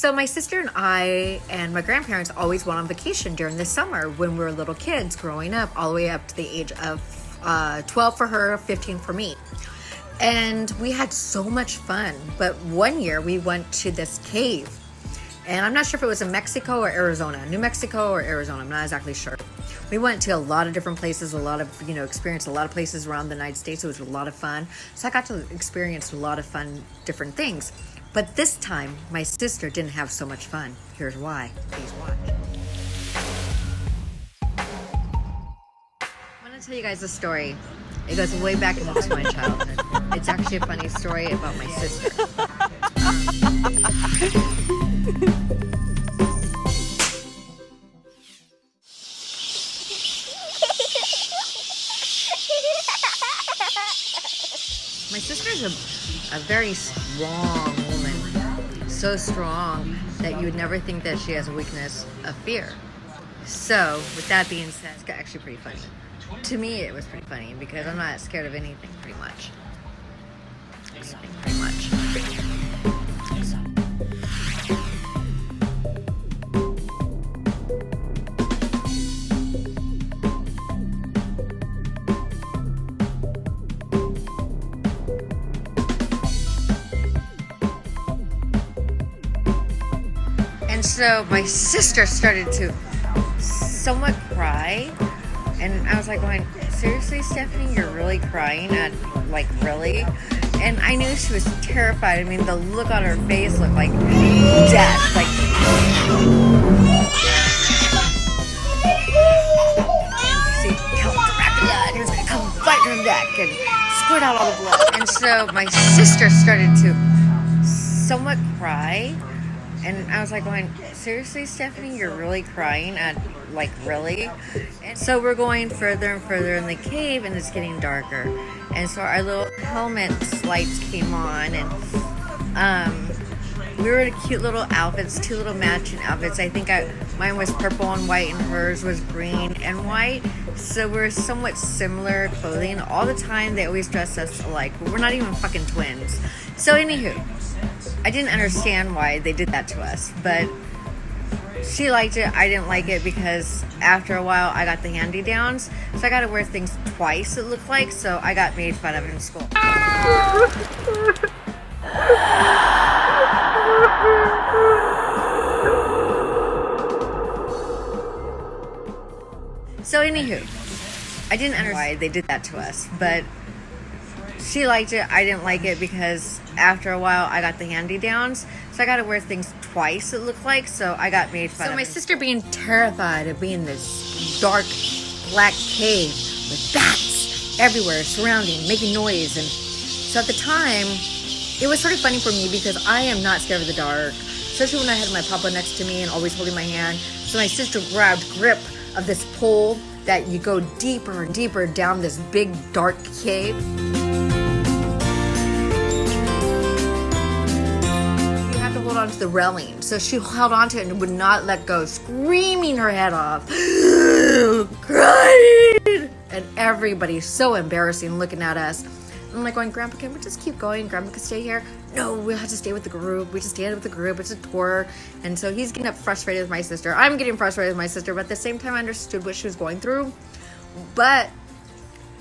So my sister and I and my grandparents always went on vacation during the summer when we were little kids growing up, all the way up to the age of 12 for her, 15 for me. And we had so much fun. But one year we went to this cave. And I'm not sure if it was in Mexico or Arizona, New Mexico or Arizona. I'm not exactly sure. We went to a lot of different places, experienced a lot of places around the United States. It was a lot of fun. So I got to experience a lot of fun, different things. But this time, my sister didn't have so much fun. Here's why. Please watch. I want to tell you guys a story. It goes way back into my childhood. It's actually a funny story about my sister. My sister's a very strong woman. So strong that you would never think that she has a weakness of fear. So, with that being said, it's actually pretty funny. To me, it was pretty funny because I'm not scared of anything, pretty much. Pretty much. And so my sister started to somewhat cry, and I was like going, seriously, Stephanie, you're really crying? Like, really? And I knew she was terrified. I mean, the look on her face looked like death. Like, see, Count Dracula, and he was going to come bite her neck and squirt out all the blood. And so my sister started to somewhat cry. And I was like going, seriously, Stephanie, you're really crying? Like, really? And so we're going further and further in the cave, and it's getting darker. And so our little helmet lights came on, and we were in cute little outfits, two little matching outfits. I think mine was purple and white, and hers was green and white. So we're somewhat similar clothing. All the time, they always dress us alike. But we're not even fucking twins. So anywho, I didn't understand why they did that to us, but she liked it. I didn't like it because after a while I got the hand-me-downs, so I got to wear things twice, it looked like, so I got made fun of in school. So anywho, I didn't understand why they did that to us, but she liked it. I didn't like it because after a while I got the hand-me-downs, so I got to wear things twice, it looked like, so I got made fun of. So my sister being terrified of being in this dark black cave with bats everywhere surrounding, making noise. And so at the time, it was sort of funny for me because I am not scared of the dark, especially when I had my papa next to me and always holding my hand. So my sister grabbed grip of this pole that you go deeper and deeper down this big dark cave. Hold on to the railing, so she held on to it and would not let go, screaming her head off, crying, and everybody's so embarrassing looking at us. I'm like going, Grandpa, can we just keep going? Grandpa can stay here. No, we have to stay with the group. We just stayed with the group. It's a tour. And so he's getting frustrated with my sister. I'm getting frustrated with my sister, but at the same time I understood what she was going through. But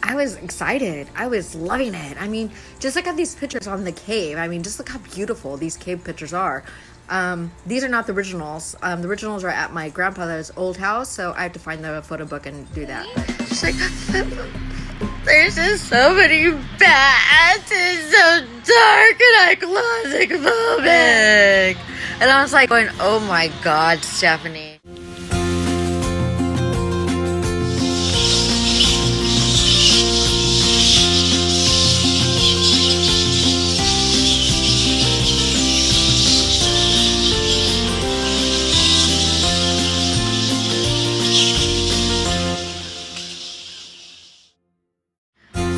I was excited. I was loving it. I mean, just look at these pictures on the cave. I mean, just look how beautiful these cave pictures are. These are not the originals. The originals are at my grandfather's old house, so I have to find the photo book and do that. She's like, there's just so many bats. It's so dark and I'm claustrophobic. And I was like going, oh my God, Stephanie.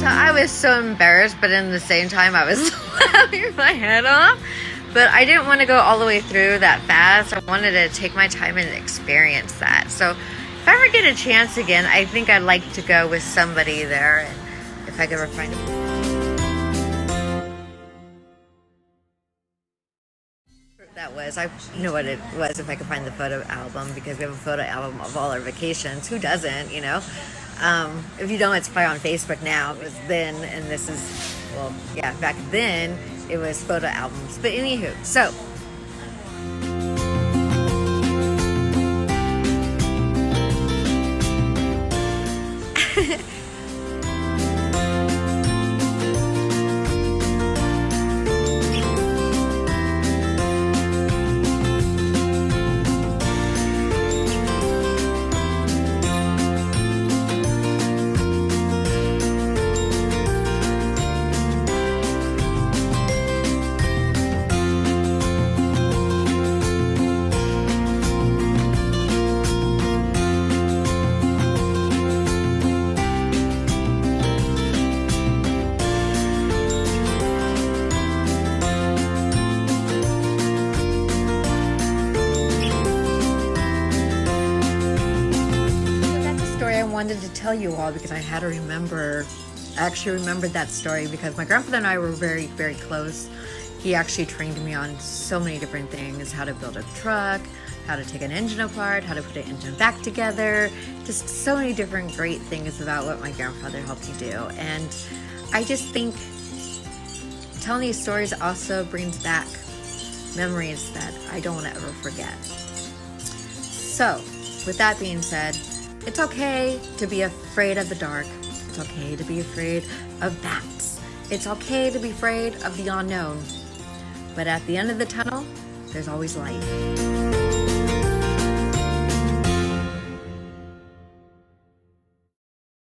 I was so embarrassed, but in the same time I was laughing my head off. But I didn't want to go all the way through that fast. I wanted to take my time and experience that. So if I ever get a chance again, I think I'd like to go with somebody there, and if I could ever find a... That was course, I knew what it was if I could find the photo album, because we have a photo album of all our vacations. Who doesn't, you know? If you don't, it's probably on Facebook now. It was then, and this is, well, yeah, back then it was photo albums. But anywho, so wanted to tell you all, because I had to remember, I actually remembered that story because my grandfather and I were very, very close. He actually trained me on so many different things: how to build a truck, how to take an engine apart, how to put an engine back together, just so many different great things about what my grandfather helped me do. And I just think telling these stories also brings back memories that I don't want to ever forget. So with that being said, it's okay to be afraid of the dark. It's okay to be afraid of bats. It's okay to be afraid of the unknown. But at the end of the tunnel, there's always light.